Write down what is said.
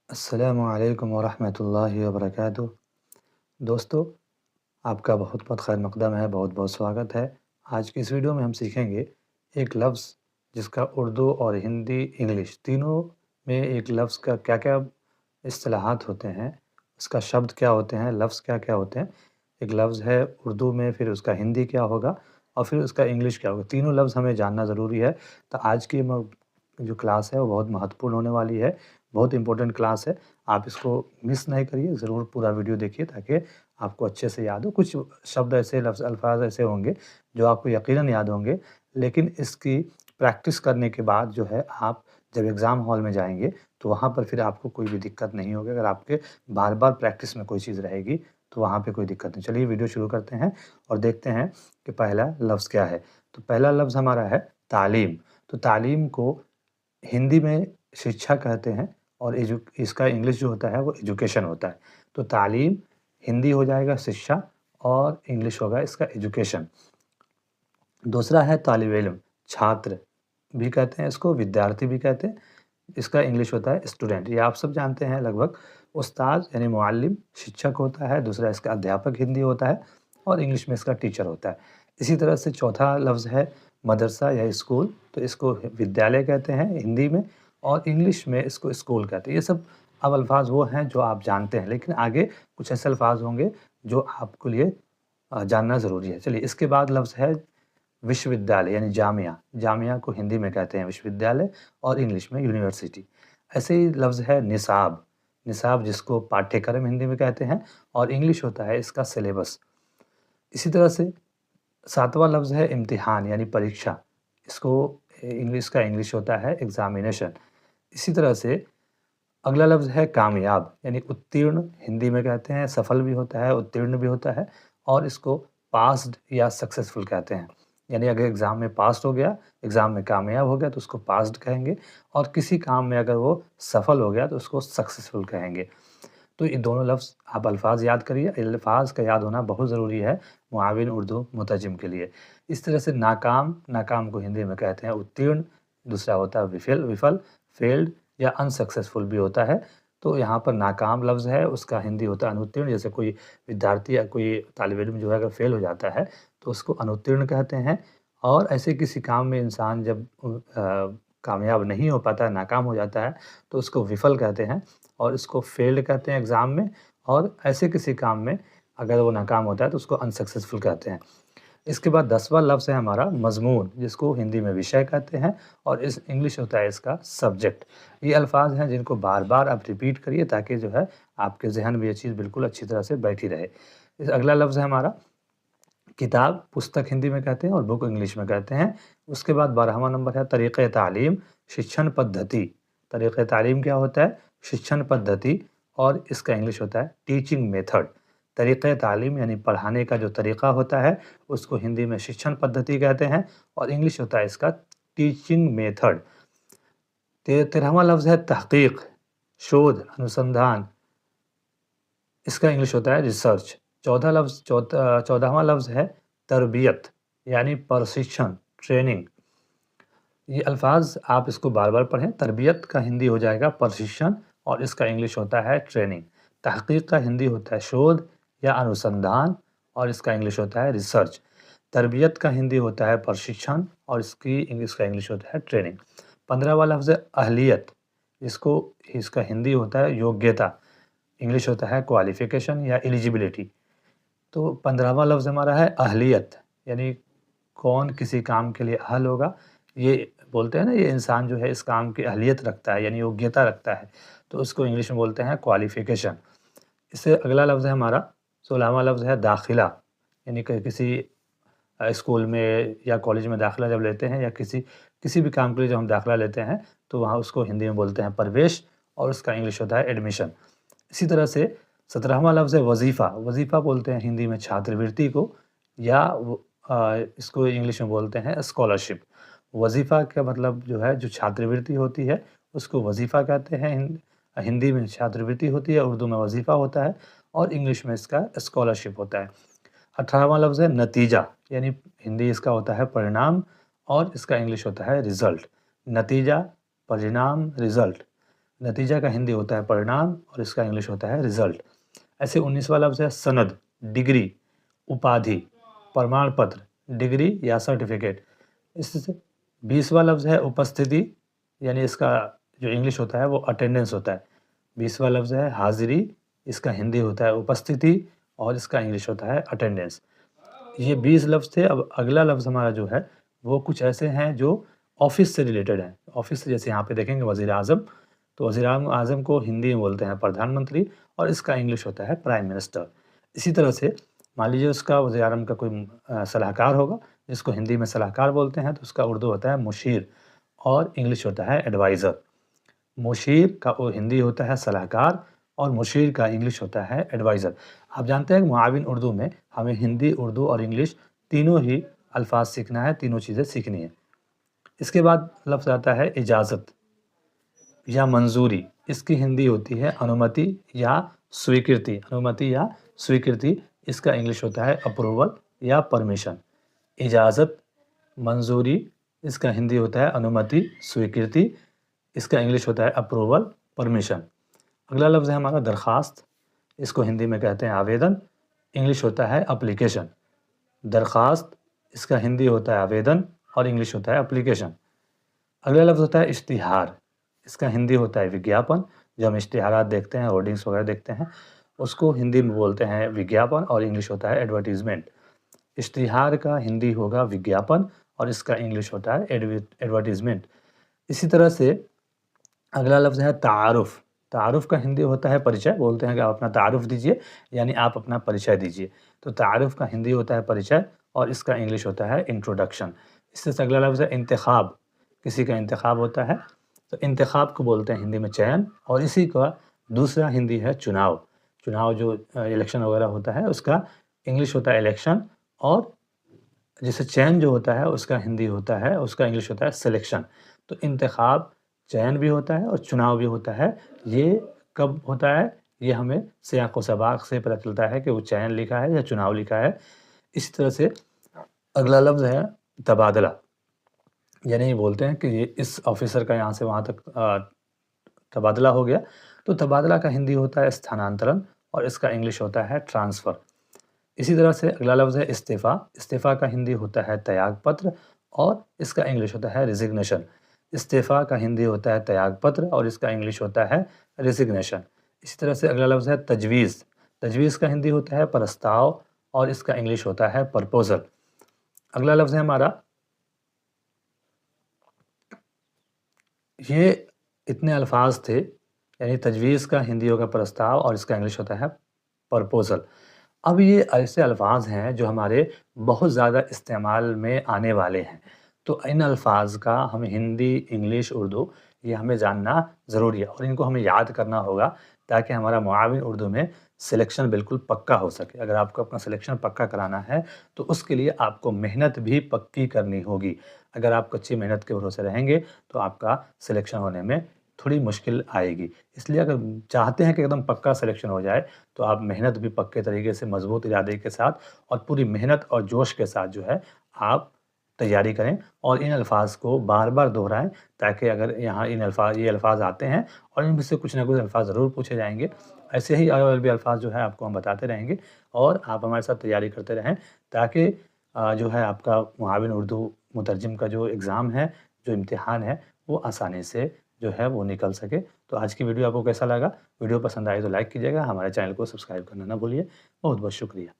अस्सलामु अलैकुम वरहमतुल्लाहि वबरकातुह। दोस्तों, आपका बहुत बहुत खैर मक़दम है, बहुत बहुत स्वागत है। आज की इस वीडियो में हम सीखेंगे एक लफ्ज़ जिसका उर्दू और हिंदी, इंग्लिश तीनों में एक लफ्ज़ का क्या-क्या इस्तिलाहात होते हैं, उसका शब्द क्या होते हैं, लफ्ज़ क्या-क्या होते हैं। एक लफ्ज़ है उर्दू में, फिर उसका हिंदी क्या होगा और फिर उसका इंग्लिश क्या होगा। तीनों लफ्ज़ हमें जानना ज़रूरी है। तो आज की जो क्लास है वो बहुत महत्वपूर्ण होने वाली है, बहुत इम्पोर्टेंट क्लास है। आप इसको मिस नहीं करिए, ज़रूर पूरा वीडियो देखिए ताकि आपको अच्छे से याद हो। कुछ शब्द ऐसे अल्फ़ाज़ ऐसे होंगे जो आपको यकीनन याद होंगे, लेकिन इसकी प्रैक्टिस करने के बाद जो है आप जब एग्ज़ाम हॉल में जाएँगे, तो वहाँ पर फिर आपको कोई भी दिक्कत नहीं होगी। अगर आपके बार-बार प्रैक्टिस में कोई चीज़ रहेगी, तो वहाँ पे कोई दिक्कत नहीं। चलिए वीडियो शुरू करते हैं और देखते हैं कि पहला लफ्ज़ क्या है। तो पहला लफ्ज़ हमारा है तालीम। तो तालीम को हिंदी में शिक्षा कहते हैं और इसका इंग्लिश जो होता है वो एजुकेशन होता है। तो तालीम हिंदी हो जाएगा शिक्षा और इंग्लिश होगा इसका एजुकेशन। दूसरा है तालिब इल्म, छात्र भी कहते हैं इसको, विद्यार्थी भी कहते हैं। इसका इंग्लिश होता है स्टूडेंट। ये आप सब जानते हैं लगभग। उस्ताद यानी मुअल्लिम शिक्षक होता है, दूसरा इसका अध्यापक हिंदी होता है और इंग्लिश में इसका टीचर होता है। इसी तरह से चौथा लफ्ज़ है मदरसा या स्कूल, तो इसको विद्यालय कहते हैं हिंदी में और इंग्लिश में इसको स्कूल कहते हैं। ये सब अब अल्फ़ाज़ वो हैं जो आप जानते हैं, लेकिन आगे कुछ ऐसे अल्फ़ाज़ होंगे जो आपके लिए जानना ज़रूरी है। चलिए इसके बाद लफ्ज़ है विश्वविद्यालय यानी जामिया। जामिया को हिंदी में कहते हैं विश्वविद्यालय और इंग्लिश में यूनिवर्सिटी। ऐसे ही लफ्ज़ है निसाब। निसाब जिसको पाठ्यक्रम हिंदी में कहते हैं और इंग्लिश होता है इसका सिलेबस। इसी तरह से सातवां लफ्ज़ है इम्तिहान यानी परीक्षा। इसको इंग्लिश का इंग्लिश होता है एग्ज़ामिनेशन। इसी तरह से अगला लफ्ज़ है कामयाब यानी उत्तीर्ण हिंदी में कहते हैं, सफल भी होता है, उत्तीर्ण भी होता है और इसको पास्ड या सक्सेसफुल कहते हैं। यानी अगर एग्ज़ाम में पास हो गया, एग्ज़ाम में कामयाब हो गया तो उसको पास्ड कहेंगे और किसी काम में अगर वो सफल हो गया तो उसको सक्सेसफुल कहेंगे। तो ये दोनों लफ्ज़ आप अल्फ़ाज़ याद करिए, अल्फ़ाज़ का याद होना बहुत ज़रूरी है मुआविन उर्दू मुतरजिम के लिए। इस तरह से नाकाम, नाकाम को हिंदी में कहते हैं उत्तीर्ण, दूसरा होता है विफल, फेल्ड या अनसक्सेसफुल भी होता है। तो यहाँ पर नाकाम लफ्ज़ है, उसका हिंदी होता है अनुत्तीर्ण। जैसे कोई विद्यार्थी या कोई तालिब इल्म जो है अगर फेल हो जाता है, तो उसको अनुत्तीर्ण कहते हैं और ऐसे किसी काम में इंसान जब कामयाब नहीं हो पाता है, नाकाम हो जाता है, तो उसको विफल कहते हैं और इसको फेल्ड कहते हैं एग्ज़ाम में और ऐसे किसी काम में अगर वो नाकाम होता है तो उसको अनसक्सेसफुल कहते हैं। इसके बाद 10वां लफ्ज़ है हमारा मज़मून, जिसको हिंदी में विषय कहते हैं और इस इंग्लिश होता है इसका सब्जेक्ट। ये अल्फ़ाज़ हैं जिनको बार-बार आप रिपीट करिए ताकि जो है आपके ज़हन में ये चीज़ बिल्कुल अच्छी तरह से बैठी रहे। इस अगला लफ्ज़ है हमारा किताब, पुस्तक हिंदी में कहते हैं और बुक इंग्लिश में कहते हैं। उसके बाद 12वां नंबर है तरीक़े तालीम, शिक्षण पद्धति। तरीक़े तालीम क्या होता है? शिक्षण पद्धति और इसका इंग्लिश होता है टीचिंग मेथड। तरीक़े तालीम यानी पढ़ाने का जो तरीक़ा होता है, उसको हिंदी में शिक्षण पद्धति कहते हैं और इंग्लिश होता है इसका टीचिंग मेथड। 13वां लफ्ज़ है तहक़ीक़, शोध, अनुसंधान। इसका इंग्लिश होता है रिसर्च। 14वां लफ्ज़ है तरबियत यानी प्रशिक्षण, ट्रेनिंग। ये अल्फ़ाज़ आप इसको बार-बार पढ़ें। तरबियत का हिंदी हो जाएगा प्रशिक्षण और इसका इंग्लिश होता है ट्रेनिंग। तहक़ीक़ का हिंदी होता है शोध या अनुसंधान और इसका इंग्लिश होता है रिसर्च। तरबियत का हिंदी होता है प्रशिक्षण और इसका इंग्लिश होता है ट्रेनिंग। 15वां लफ्ज़ है अहलियत, इसका हिंदी होता है योग्यता। इंग्लिश होता है क्वालिफ़िकेशन या एलिजिबिलिटी। तो 15वां लफ्ज़ हमारा है अहलियत, यानी कौन किसी काम के लिए अहल होगा। ये बोलते हैं ना, ये इंसान जो है इस काम की अहलियत रखता है यानी योग्यता रखता है, तो उसको इंग्लिश में बोलते हैं क्वालिफ़िकेशन। इससे अगला लफ्ज़ है हमारा 16वां लफ्ज़ है दाखिला, यानी किसी स्कूल में या कॉलेज में दाखिला जब लेते हैं या किसी भी काम के लिए जब हम दाखिला लेते हैं, तो वहाँ उसको हिंदी में बोलते हैं प्रवेश और उसका इंग्लिश होता है एडमिशन। इसी तरह से 17वां लफ्ज़ है वज़ीफ़ा। वज़ीफ़ा बोलते हैं हिंदी में छात्रवृत्ति को या इसको इंग्लिश में बोलते हैं स्कॉलरशिप। वज़ीफ़ा का मतलब जो है, जो छात्रवृत्ति होती है, उसको वज़ीफ़ा कहते हैं। हिंदी में छात्रवृत्ति होती है, उर्दू में वज़ीफ़ा होता है और इंग्लिश में इसका स्कॉलरशिप होता है। 18वां लफ्ज़ है नतीजा, यानी हिंदी इसका होता है परिणाम और इसका इंग्लिश होता है रिज़ल्ट। नतीजा, परिणाम, रिज़ल्ट। नतीजा का हिंदी होता है परिणाम और इसका इंग्लिश होता है रिजल्ट। ऐसे 19वां लफ्ज़ है सनद, डिग्री, उपाधि, प्रमाण पत्र, डिग्री या सर्टिफिकेट। इससे 20वां लफ्ज़ है उपस्थिति, यानी इसका जो इंग्लिश होता है वो अटेंडेंस होता है। 20वां लफ्ज़ है हाज़िरी, इसका हिंदी होता है उपस्थिति और इसका इंग्लिश होता है अटेंडेंस। ये 20 लफ्ज़ थे। अब अगला लफ्ज़ हमारा जो है वो कुछ ऐसे हैं जो ऑफ़िस से रिलेटेड हैं। ऑफ़िस से जैसे यहाँ पे देखेंगे वज़ीर-ए-आज़म, तो वज़ीर-ए-आज़म को हिंदी में बोलते हैं प्रधानमंत्री और इसका इंग्लिश होता है प्राइम मिनिस्टर। इसी तरह से मान लीजिए उसका वज़ीर-ए-आज़म का कोई सलाहकार होगा, जिसको हिंदी में सलाहकार बोलते हैं, तो उसका उर्दू होता है मुशीर और इंग्लिश होता है एडवाइज़र। मुशीर का वो हिंदी होता है सलाहकार और मुशीर का इंग्लिश होता है एडवाइज़र। आप जानते हैं कि मुआविन उर्दू में हमें हिंदी, उर्दू और इंग्लिश तीनों ही अल्फ़ाज़ सीखना है, तीनों चीज़ें सीखनी है। इसके बाद लफ्ज़ आता है इजाज़त या मंजूरी। इसकी हिंदी होती है अनुमति या स्वीकृति। अनुमति या स्वीकृति, इसका इंग्लिश होता है अप्रूवल या परमिशन। इजाज़त, मंजूरी, इसका हिंदी होता है अनुमति, स्वीकृति, इसका इंग्लिश होता है अप्रूवल, परमिशन। अगला लफ्ज़ है हमारा दरख्वास्त। इसको हिंदी में कहते हैं आवेदन, इंग्लिश होता है एप्लीकेशन। दरख्वास्त, इसका हिंदी होता है आवेदन और इंग्लिश होता है एप्लीकेशन। अगला लफ्ज़ होता है इश्तिहार। इसका हिंदी होता है विज्ञापन। जो हम इश्तिहारात देखते हैं, होर्डिंग्स वगैरह देखते हैं, उसको हिंदी में बोलते हैं विज्ञापन और इंग्लिश होता है एडवर्टाइज़मेंट। इश्तिहार का हिंदी होगा विज्ञापन और इसका इंग्लिश होता है एडवर्टाइज़मेंट। इसी तरह से अगला लफ्ज़ है तारुफ़। तारुफ़ का हिंदी होता है परिचय। बोलते हैं कि आप अपना तारुफ़ दीजिए, यानी आप अपना परिचय दीजिए। तो तारुफ़ का हिंदी होता है परिचय और इसका इंग्लिश होता है इंट्रोडक्शन। इससे अगला लफ्ज़ है इंतख़ाब। किसी का इंतख़ाब होता है, तो इंतख़ाब को बोलते हैं हिंदी में चयन और इसी का दूसरा हिंदी है चुनाव। चुनाव जो इलेक्शन वगैरह होता है, उसका इंग्लिश होता है इलेक्शन और जैसे चयन जो होता है उसका हिंदी होता है, उसका इंग्लिश होता है सिलेक्शन। तो इंतख़ाब, चयन भी होता है और चुनाव भी होता है। ये कब होता है? ये हमें सियाक़-ओ-सबाक़ से पता चलता है कि वो चयन लिखा है या चुनाव लिखा है। इसी तरह से अगला लफ्ज़ है तबादला। यानी बोलते हैं कि ये इस ऑफ़िसर का यहाँ से वहाँ तक तबादला हो गया। तो तबादला का हिंदी होता है स्थानांतरण और इसका इंग्लिश होता है ट्रांसफ़र। इसी तरह से अगला लफ्ज़ है इस्तीफ़ा। इस्तीफ़ा का हिंदी होता है त्यागपत्र और इसका इंग्लिश होता है रेज़िग्नेशन। इस्तीफ़ा का हिंदी होता है त्यागपत्र और इसका इंग्लिश होता है रेज़िग्नेशन। इसी तरह से अगला लफ्ज़ है तजवीज़। तजवीज़ का हिंदी होता है प्रस्ताव और इसका इंग्लिश होता है प्रपोज़ल। अगला लफ्ज़ है हमारा, ये इतने अल्फ़ाज़ थे, यानी तजवीज़ का हिंदी होगा प्रस्ताव और इसका इंग्लिश होता है प्रपोज़ल। अब ये ऐसे अल्फ़ाज़ हैं जो हमारे बहुत ज़्यादा इस्तेमाल में आने वाले हैं। तो इन अल्फ़ाज़ का हमें हिंदी, इंग्लिश, उर्दू ये हमें जानना ज़रूरी है और इनको हमें याद करना होगा ताकि हमारा मुआविन उर्दू में सिलेक्शन बिल्कुल पक्का हो सके। अगर आपको अपना सिलेक्शन पक्का कराना है तो उसके लिए आपको मेहनत भी पक्की करनी होगी। अगर आप कच्ची मेहनत के भरोसे रहेंगे तो आपका सिलेक्शन होने में थोड़ी मुश्किल आएगी। इसलिए अगर चाहते हैं कि एकदम पक्का सिलेक्शन हो जाए तो आप मेहनत भी पक्के तरीके से मज़बूत इरादे के साथ और पूरी मेहनत और जोश के साथ जो है आप तैयारी करें और इन अल्फ़ाज़ को बार-बार दोहराएँ ताकि अगर यहाँ ये अल्फ़ाज़ आते हैं और इनमें से कुछ ना कुछ अल्फ़ाज़ ज़रूर पूछे जाएँगे। ऐसे ही और भी अल्फ़ाज़ जो है आपको हम बताते रहेंगे और आप हमारे साथ तैयारी करते रहें ताकि जो है आपका मुआविन उर्दू मुतरजिम का जो एग्ज़ाम है, जो इम्तिहान है, वो आसानी से जो है वो निकल सके। तो आज की वीडियो आपको कैसा लगा? वीडियो पसंद आए तो लाइक कीजिएगा, हमारे चैनल को सब्सक्राइब करना ना भूलिए। बहुत-बहुत शुक्रिया।